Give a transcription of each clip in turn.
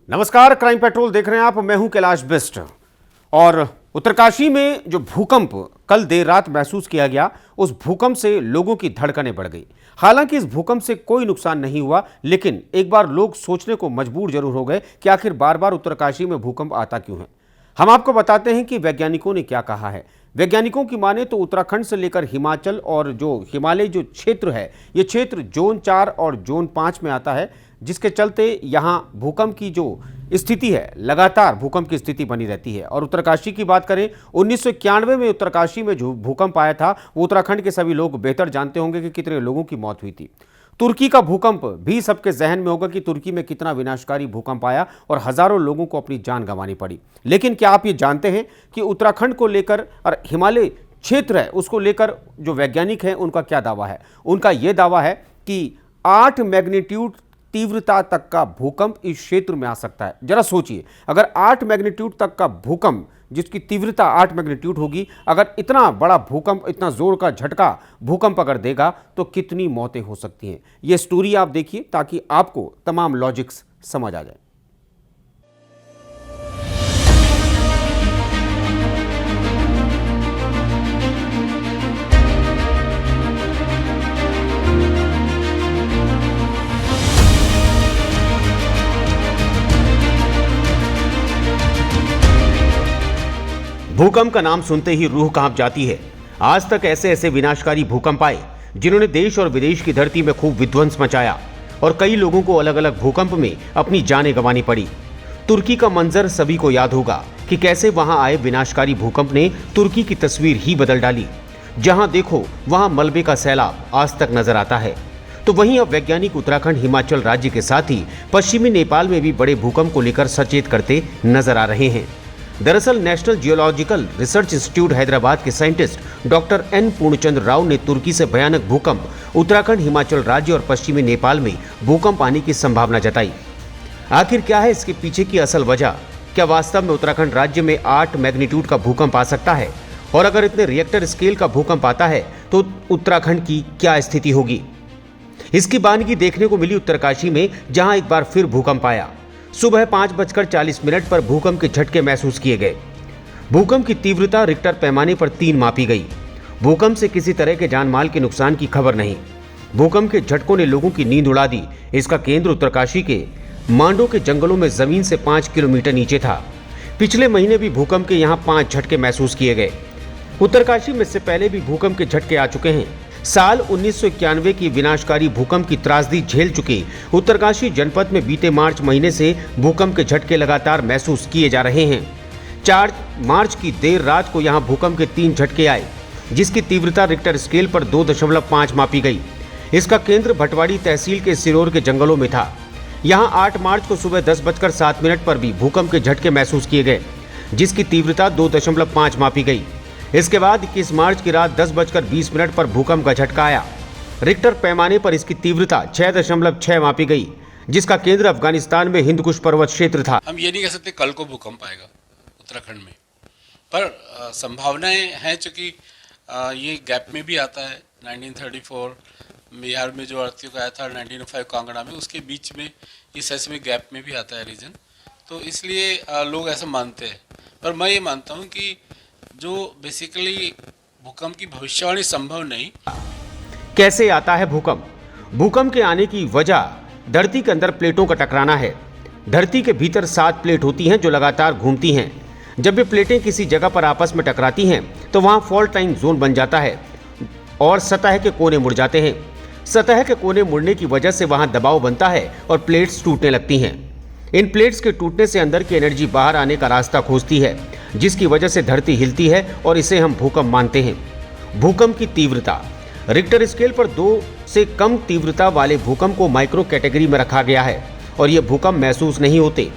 नमस्कार, crime petrol देख रहे हैं आप। मैं हूं कैलाश बिस्ट। और उत्तरकाशी में जो भूकंप कल देर रात महसूस किया गया, उस भूकंप से लोगों की धड़कनें बढ़ गई। हालांकि इस भूकंप से कोई नुकसान नहीं हुआ, लेकिन एक बार लोग सोचने को मजबूर जरूर हो गए कि आखिर बार बार उत्तरकाशी में भूकंप आता क्यों है। हम आपको बताते हैं कि वैज्ञानिकों ने क्या कहा है। वैज्ञानिकों की माने तो उत्तराखंड से लेकर हिमाचल और जो हिमालय जो क्षेत्र है, ये क्षेत्र जोन 4 और जोन 5 में आता है, जिसके चलते यहाँ भूकंप की जो स्थिति है, लगातार भूकंप की स्थिति बनी रहती है। और उत्तरकाशी की बात करें, 1991 में उत्तरकाशी में जो भूकंप आया था, वो उत्तराखंड के सभी लोग बेहतर जानते होंगे कि कितने लोगों की मौत हुई थी। तुर्की का भूकंप भी सबके जहन में होगा कि तुर्की में कितना विनाशकारी भूकंप आया और हजारों लोगों को अपनी जान गंवानी पड़ी। लेकिन क्या आप ये जानते हैं कि उत्तराखंड को लेकर और हिमालय क्षेत्र है उसको लेकर जो वैज्ञानिक हैं उनका क्या दावा है? उनका यह दावा है कि 8 मैग्नीट्यूड तीव्रता तक का भूकंप इस क्षेत्र में आ सकता है। जरा सोचिए, अगर 8 मैग्नीट्यूड तक का भूकंप, जिसकी तीव्रता 8 मैग्नीट्यूड होगी, अगर इतना बड़ा भूकंप, इतना जोर का झटका भूकंप अगर देगा तो कितनी मौतें हो सकती हैं। ये स्टोरी आप देखिए ताकि आपको तमाम लॉजिक्स समझ आ जाए। भूकंप का नाम सुनते ही रूह कांप जाती है। आज तक ऐसे ऐसे विनाशकारी भूकंप आए जिन्होंने देश और विदेश की धरती में खूब विध्वंस मचाया और कई लोगों को अलग अलग भूकंप में अपनी जानें गंवानी पड़ी। तुर्की का मंजर सभी को याद होगा कि कैसे वहां आए विनाशकारी भूकंप ने तुर्की की तस्वीर ही बदल डाली। जहां देखो वहां मलबे का सैलाब आज तक नजर आता है। तो वहीं अब वैज्ञानिक उत्तराखंड, हिमाचल राज्य के साथ ही पश्चिमी नेपाल में भी बड़े भूकंप को लेकर सचेत करते नजर आ रहे हैं। दरअसल national geological research institute Hyderabad के साइंटिस्ट डॉक्टर एन पूर्णचंद्र राव ने तुर्की से भयानक भूकंप उत्तराखंड, हिमाचल राज्य और पश्चिमी नेपाल में भूकंप आने की संभावना जताई। आखिर क्या है इसके पीछे की असल वजह? क्या वास्तव में उत्तराखंड राज्य में 8 मैग्नीट्यूड का भूकंप आ सकता है? और अगर इतने रिएक्टर स्केल का भूकंप आता है तो उत्तराखंड की क्या स्थिति होगी? इसकी बानगी देखने को मिली उत्तरकाशी में, जहां एक बार फिर भूकंप आया। सुबह 5:40 पर भूकंप के झटके महसूस किए गए। भूकंप की तीव्रता रिक्टर पैमाने पर 3 मापी गई। भूकंप से किसी तरह के जान माल के नुकसान की खबर नहीं। भूकंप के झटकों ने लोगों की नींद उड़ा दी। इसका केंद्र उत्तरकाशी के मांडो के जंगलों में जमीन से 5 किलोमीटर नीचे था। पिछले महीने भी भूकंप के यहाँ 5 झटके महसूस किए गए। उत्तरकाशी में इससे पहले भी भूकंप के झटके आ चुके हैं। साल 1991 की विनाशकारी भूकंप की त्रासदी झेल चुके उत्तरकाशी जनपद में बीते मार्च महीने से भूकंप के झटके लगातार महसूस किए जा रहे हैं। 4 मार्च की देर रात को यहां भूकंप के 3 झटके आए, जिसकी तीव्रता रिक्टर स्केल पर 2.5 मापी गई। इसका केंद्र भटवाड़ी तहसील के सिरोर के जंगलों में था। यहां 8 मार्च को सुबह 10:07 पर भी भूकंप के झटके महसूस किए गए, जिसकी तीव्रता 2.5 मापी गई। इसके बाद 21 मार्च की रात 10:20 पर भूकंप का झटका आया। रिक्टर पैमाने पर इसकी तीव्रता 6.6 मापी गई, जिसका केंद्र अफगानिस्तान में हिंदकुश पर्वत क्षेत्र था। हम ये नहीं कह सकते कल को भूकंप आएगा उत्तराखंड में, पर संभावनाएं हैं, चूंकि ये गैप में भी आता है। 1934 बिहार में जो अर्थक्वेक आया था, 1905 कांगड़ा में, उसके बीच में ये सेस्मिक गैप में भी आता है रीजन। तो इसलिए लोग ऐसा मानते हैं, पर मैं ये मानता हूँ कि जो बेसिकली भूकंप की भविष्यवाणी संभव नहीं। कैसे आता है भूकंप? भूकंप के आने की वजह धरती के अंदर प्लेटों का टकराना है। धरती के भीतर 7 प्लेट होती हैं जो लगातार घूमती हैं। जब ये प्लेटें किसी जगह पर आपस में टकराती हैं तो वहां फॉल्ट लाइन जोन बन जाता है और सतह के कोने मुड़ जाते हैं। सतह के कोने मुड़ने की वजह से वहां दबाव बनता है और प्लेट्स टूटने लगती हैं। इन प्लेट्स के टूटने से अंदर की एनर्जी बाहर आने का रास्ता खोजती है, जिसकी वजह से धरती हिलती है और इसे हम भूकंप मानते हैं। भूकंप की तीव्रता रिक्टर स्केल पर 2 से कम तीव्रता वाले भूकंप को माइक्रो कैटेगरी में रखा गया है और ये भूकंप महसूस नहीं होते।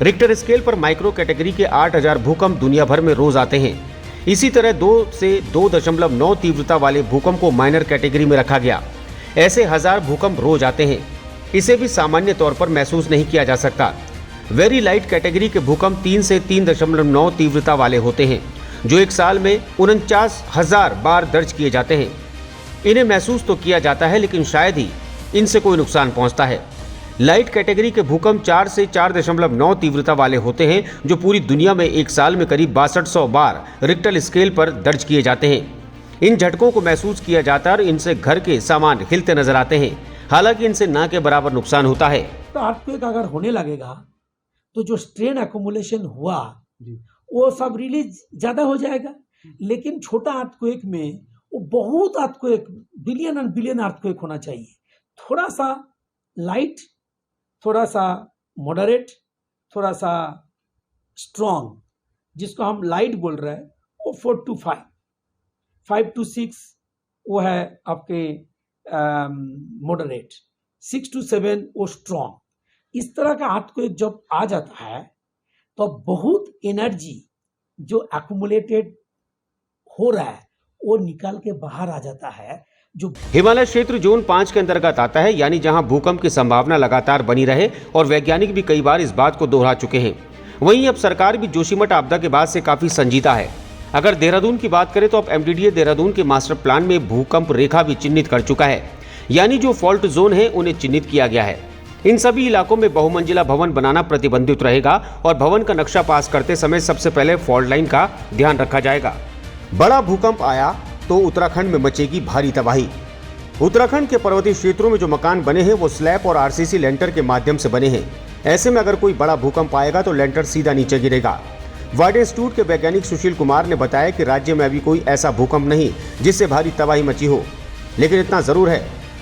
रिक्टर स्केल पर माइक्रो कैटेगरी के 8000 भूकंप दुनिया भर में रोज आते हैं। इसी तरह 2 से 2.9 तीव्रता वाले भूकंप को माइनर कैटेगरी में रखा गया। ऐसे 1000 भूकंप रोज आते हैं। इसे भी सामान्य तौर पर महसूस नहीं किया जा सकता। वेरी लाइट कैटेगरी के भूकंप 3 से 3.9 तीव्रता वाले होते हैं, जो एक साल में 49,000 बार दर्ज किए जाते हैं। इन्हें महसूस तो किया जाता है, लेकिन शायद ही इनसे कोई नुकसान पहुंचता है। लाइट कैटेगरी के भूकंप 4 से 4.9 तीव्रता वाले होते हैं, जो पूरी दुनिया में एक साल में करीब 6200 बार रिक्टर स्केल पर दर्ज किए जाते हैं। इन झटकों को महसूस किया जाता है और इनसे घर के सामान हिलते नजर आते हैं। हालांकि इनसे ना के बराबर नुकसान होता है। तो अर्थक्वेक अगर होने लगेगा तो जो स्ट्रेन एक्युमुलेशन हुआ वो सब रिलीज ज्यादा हो जाएगा। लेकिन छोटा अर्थक्वेक में वो बहुत earthquake, billion and billion earthquake होना चाहिए। थोड़ा सा लाइट, थोड़ा सा मॉडरेट, थोड़ा सा स्ट्रॉन्ग, जिसको हम लाइट बोल रहे हैं, वो 4 to 5, 5 to 6 वो है आपके मॉडरेट, 6 to 7 वो स्ट्रॉन्ग। इस तरह का अर्थक्वेक जब आ जाता है तो बहुत एनर्जी जो एक्युमुलेटेड हो रहा है वो निकाल के बाहर आ जाता है। जो हिमालय क्षेत्र जोन 5 के अंतर्गत आता है, यानी जहां भूकंप की संभावना लगातार बनी रहे, और वैज्ञानिक भी कई बार इस बात को दोहरा चुके हैं। वहीं अब सरकार भी जोशीमठ आपदा के बाद से काफी संजीदा है। अगर देहरादून की बात करें तो अब एमडीडीए देहरादून के मास्टर प्लान में भूकंप रेखा भी चिन्हित कर चुका है, यानी जो फॉल्ट जोन है उन्हें चिन्हित किया गया है। इन सभी इलाकों में बहुमंजिला भवन बनाना प्रतिबंधित रहेगा और भवन का नक्शा पास करते समय सबसे पहले फॉल्ट लाइन का ध्यान रखा जाएगा। बड़ा भूकंप आया तो उत्तराखंड में मचेगी भारी तबाही। उत्तराखंड के पर्वतीय क्षेत्रों में जो मकान बने हैं वो स्लैब और आरसीसी लेंटर के माध्यम से बने हैं। ऐसे में अगर कोई बड़ा भूकंप आएगा तो लेंटर सीधा नीचे गिरेगा। वाइड इंस्टीट्यूट के वैज्ञानिक सुशील कुमार ने बताया कि राज्य में अभी कोई ऐसा भूकंप नहीं जिससे भारी तबाही मची हो, लेकिन इतना जरूर है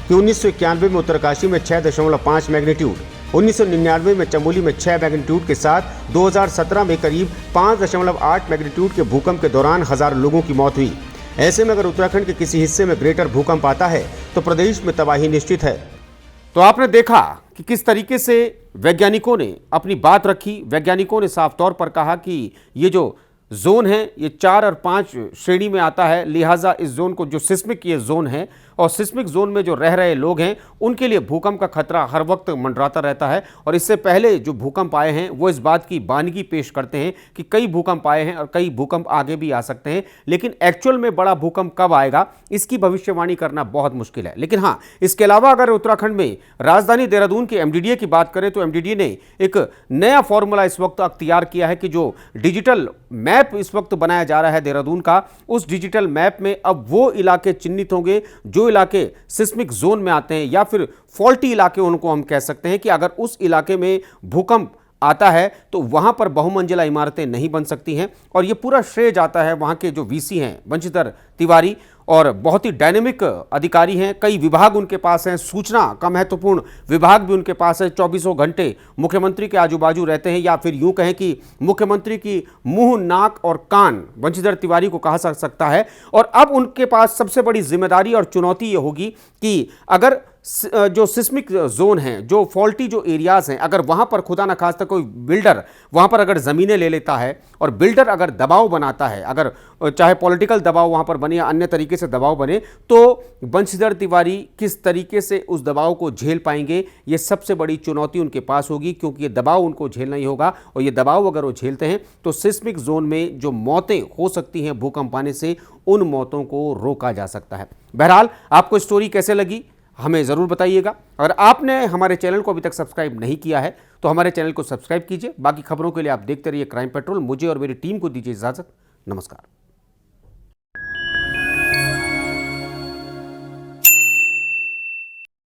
कि 1991 में उत्तरकाशी में 6.5 मैग्नीट्यूड, 1999 में चमोली में 6 मैग्नीट्यूड के साथ 2017 में करीब 5.8 मैग्नीट्यूड के भूकंप के दौरान हजारों लोगों की मौत हुई। ऐसे में अगर उत्तराखंड के किसी हिस्से में ग्रेटर भूकंप आता है तो प्रदेश में तबाही निश्चित है। तो आपने देखा कि किस तरीके से वैज्ञानिकों ने अपनी बात रखी। वैज्ञानिकों ने साफ तौर पर कहा कि ये जो जोन है ये 4 और 5 श्रेणी में आता है, लिहाजा इस जोन को जो सिस्मिक ये जोन है और सिस्मिक जोन में जो रह रहे लोग हैं उनके लिए भूकंप का खतरा हर वक्त मंडराता रहता है। और इससे पहले जो भूकंप आए हैं वो इस बात की बानगी पेश करते हैं कि कई भूकंप आए हैं और कई भूकंप आगे भी आ सकते हैं, लेकिन एक्चुअल में बड़ा भूकंप कब आएगा इसकी भविष्यवाणी करना बहुत मुश्किल है। लेकिन हाँ, इसके अलावा अगर उत्तराखंड में राजधानी देहरादून के एमडीडीए की बात करें तो एमडीडीए ने एक नया फॉर्मूला इस वक्त अख्तियार किया है कि जो डिजिटल मैप इस वक्त बनाया जा रहा है देहरादून का, उस डिजिटल मैप में अब वो इलाके चिन्हित होंगे जो इलाके सिस्मिक जोन में आते हैं या फिर फॉल्टी इलाके उनको हम कह सकते हैं कि अगर उस इलाके में भूकंप आता है तो वहां पर बहुमंजिला इमारतें नहीं बन सकती हैं। और ये पूरा श्रेय जाता है वहां के जो वीसी हैं बंशीधर तिवारी, और बहुत ही डायनेमिक अधिकारी हैं। कई विभाग उनके पास हैं, सूचना का महत्वपूर्ण विभाग भी उनके पास है। 24 घंटे मुख्यमंत्री के आजू बाजू रहते हैं, या फिर यूं कहें कि मुख्यमंत्री की मुंह, नाक और कान बंशीधर तिवारी को कहा जा सकता है। और अब उनके पास सबसे बड़ी जिम्मेदारी और चुनौती ये होगी कि अगर जो सिस्मिक जोन है, जो फॉल्टी जो एरियाज हैं, अगर वहां पर खुदा न खास्ता कोई बिल्डर वहां पर अगर जमीनें ले लेता है और बिल्डर अगर दबाव बनाता है, अगर चाहे पॉलिटिकल दबाव वहां पर बने या अन्य तरीके से दबाव बने, तो बंशीधर तिवारी किस तरीके से उस दबाव को झेल पाएंगे, ये सबसे बड़ी चुनौती उनके पास होगी, क्योंकि ये दबाव उनको झेलना ही होगा। और ये दबाव अगर वो झेलते हैं तो सिस्मिक जोन में जो मौतें हो सकती हैं भूकंप आने से, उन मौतों को रोका जा सकता है। बहरहाल, आपको स्टोरी कैसे लगी हमें ज़रूर बताइएगा। अगर आपने हमारे चैनल को अभी तक सब्सक्राइब नहीं किया है तो हमारे चैनल को सब्सक्राइब कीजिए। बाकी खबरों के लिए आप देखते रहिए क्राइम पेट्रोल। मुझे और मेरी टीम को दीजिए इजाज़त। नमस्कार।